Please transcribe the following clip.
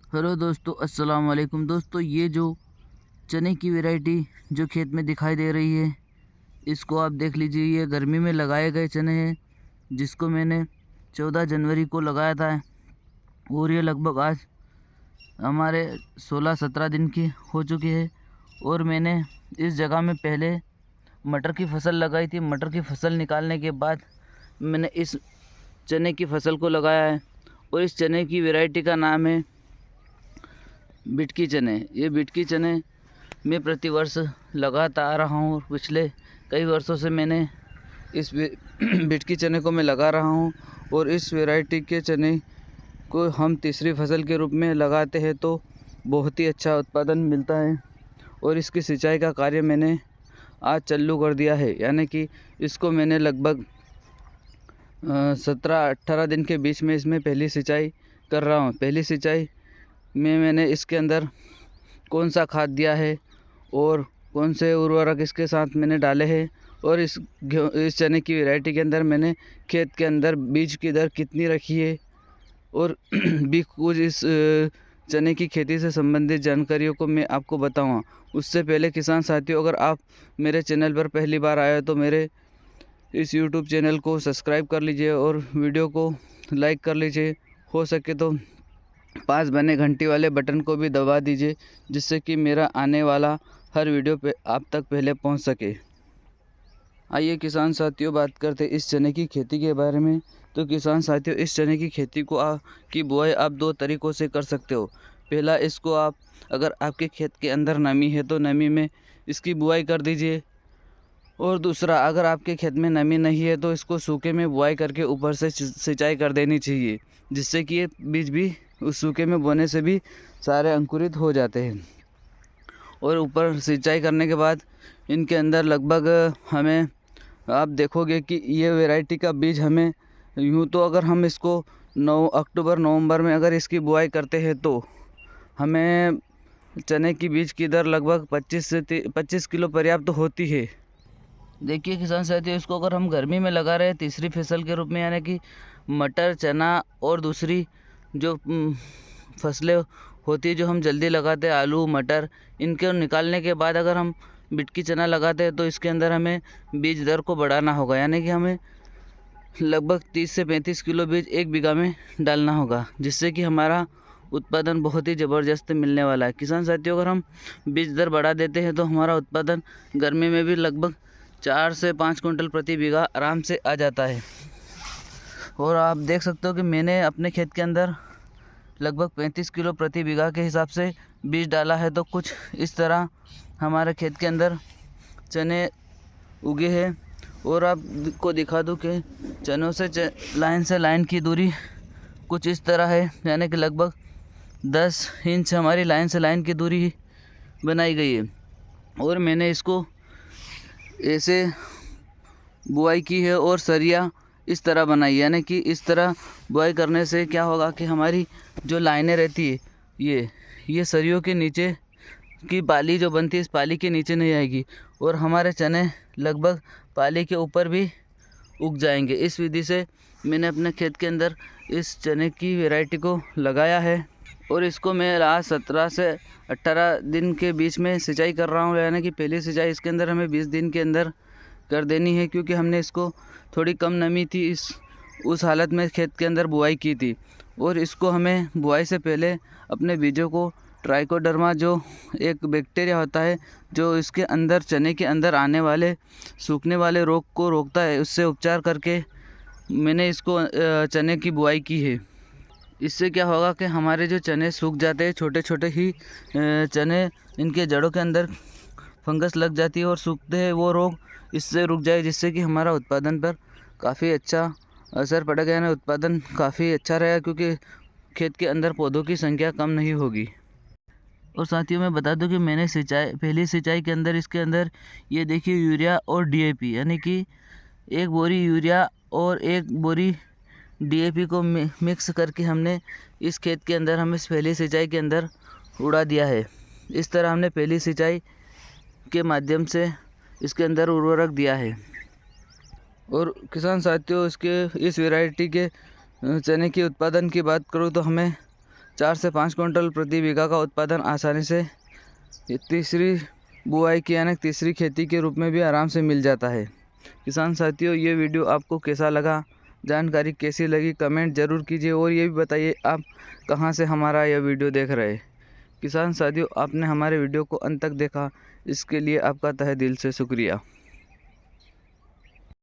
Hello दोस्तों, अस्सलाम वालेकुम। दोस्तों, ये जो चने की वैरायटी जो खेत में दिखाई दे रही है, इसको आप देख लीजिए। ये गर्मी में लगाए गए चने हैं, जिसको मैंने 14 जनवरी को लगाया था और ये लगभग आज हमारे 16-17 दिन की हो चुकी है। और मैंने इस जगह में पहले मटर की फसल लगाई थी। मटर की फसल निकालने के बाद मैंने इस चने की फसल को लगाया है और इस चने की वैरायटी का नाम है बिटकी चने। ये बिटकी चने मैं प्रतिवर्ष लगाता आ रहा हूँ। पिछले कई वर्षों से मैंने इस बिटकी चने को मैं लगा रहा हूँ और इस वैरायटी के चने को हम तीसरी फसल के रूप में लगाते हैं तो बहुत ही अच्छा उत्पादन मिलता है। और इसकी सिंचाई का कार्य मैंने आज चालू कर दिया है, यानी कि इसको मैंने लगभग 17-18 दिन के बीच में इसमें पहली सिंचाई कर रहा हूँ। पहली सिंचाई में मैंने इसके अंदर कौन सा खाद दिया है और कौन से उर्वरक इसके साथ मैंने डाले हैं और इस चने की वैरायटी के अंदर मैंने खेत के अंदर बीज की दर कितनी रखी है और भी कुछ इस चने की खेती से संबंधित जानकारियों को मैं आपको बताऊंगा। उससे पहले किसान साथियों, अगर आप मेरे चैनल पर पहली बार आए तो मेरे इस यूट्यूब चैनल को सब्सक्राइब कर लीजिए और वीडियो को लाइक कर लीजिए। हो सके तो पास बने घंटी वाले बटन को भी दबा दीजिए, जिससे कि मेरा आने वाला हर वीडियो पे आप तक पहले पहुंच सके। आइए किसान साथियों, बात करते इस चने की खेती के बारे में। तो किसान साथियों, इस चने की खेती को की बुआई आप दो तरीक़ों से कर सकते हो। पहला, इसको आप अगर आपके खेत के अंदर नमी है तो नमी में इसकी बुआई कर दीजिए। और दूसरा, अगर आपके खेत में नमी नहीं है तो इसको सूखे में बुआई करके ऊपर से सिंचाई कर देनी चाहिए, जिससे कि ये बीज भी उस सूखे में बोने से भी सारे अंकुरित हो जाते हैं। और ऊपर सिंचाई करने के बाद इनके अंदर लगभग हमें आप देखोगे कि ये वैरायटी का बीज हमें यूँ तो अगर हम इसको 9 अक्टूबर नवंबर में अगर इसकी बुआई करते हैं तो हमें चने की बीज की दर लगभग 25 किलो पर्याप्त होती है। देखिए किसान साथियों, इसको अगर हम गर्मी में लगा रहे हैं तीसरी फसल के रूप में, यानी कि मटर, चना और दूसरी जो फसलें होती है जो हम जल्दी लगाते हैं, आलू, मटर, इनके निकालने के बाद अगर हम बिटकी चना लगाते हैं तो इसके अंदर हमें बीज दर को बढ़ाना होगा, यानी कि हमें लगभग 30 से 35 किलो बीज एक बीघा में डालना होगा, जिससे कि हमारा उत्पादन बहुत ही ज़बरदस्त मिलने वाला है। किसान साथियों, अगर हम बीज दर बढ़ा देते हैं तो हमारा उत्पादन गर्मी में भी लगभग 4 से 5 कुंटल प्रति बीघा आराम से आ जाता है। और आप देख सकते हो कि मैंने अपने खेत के अंदर लगभग 35 किलो प्रति बीघा के हिसाब से बीज डाला है। तो कुछ इस तरह हमारे खेत के अंदर चने उगे हैं। और आपको दिखा दूं कि चनों से लाइन की दूरी कुछ इस तरह है, यानी कि लगभग 10 इंच हमारी लाइन से लाइन की दूरी बनाई गई है। और मैंने इसको ऐसे बुआई की है और सरिया इस तरह बनाई, यानी कि इस तरह बुआई करने से क्या होगा कि हमारी जो लाइनें रहती है ये सरियों के नीचे की पाली जो बनती है इस पाली के नीचे नहीं आएगी और हमारे चने लगभग पाली के ऊपर भी उग जाएंगे। इस विधि से मैंने अपने खेत के अंदर इस चने की वैरायटी को लगाया है और इसको मैं आज 17 से 18 दिन के बीच में सिंचाई कर रहा हूँ, यानी कि पहली सिंचाई इसके अंदर हमें 20 दिन के अंदर कर देनी है, क्योंकि हमने इसको थोड़ी कम नमी थी उस हालत में खेत के अंदर बुआई की थी। और इसको हमें बुआई से पहले अपने बीजों को ट्राइकोडर्मा जो एक बैक्टीरिया होता है जो इसके अंदर चने के अंदर आने वाले सूखने वाले रोग को रोकता है, उससे उपचार करके मैंने इसको चने की बुआई की है। इससे क्या होगा कि हमारे जो चने सूख जाते हैं, छोटे छोटे ही चने, इनके जड़ों के अंदर फंगस लग जाती है और सूखते हैं, वो रोग इससे रुक जाए, जिससे कि हमारा उत्पादन पर काफ़ी अच्छा असर पड़ेगा, यानी उत्पादन काफ़ी अच्छा रहेगा, क्योंकि खेत के अंदर पौधों की संख्या कम नहीं होगी। और साथियों, मैं बता दूं कि मैंने पहली सिंचाई के अंदर इसके अंदर ये देखिए यूरिया और डीएपी, यानी कि 1 बोरी यूरिया और 1 बोरी डीएपी को मिक्स करके हमने इस खेत के अंदर हमें पहली सिंचाई के अंदर उड़ा दिया है। इस तरह हमने पहली सिंचाई के माध्यम से इसके अंदर उर्वरक दिया है। और किसान साथियों, इस वैरायटी के चने के उत्पादन की बात करूँ तो हमें 4 से 5 क्विंटल प्रति बीघा का उत्पादन आसानी से तीसरी बुआई की यानी तीसरी खेती के रूप में भी आराम से मिल जाता है। किसान साथियों, ये वीडियो आपको कैसा लगा, जानकारी कैसी लगी, कमेंट ज़रूर कीजिए और ये भी बताइए आप कहाँ से हमारा यह वीडियो देख रहे हैं। किसान साथियों, आपने हमारे वीडियो को अंत तक देखा, इसके लिए आपका तहे दिल से शुक्रिया।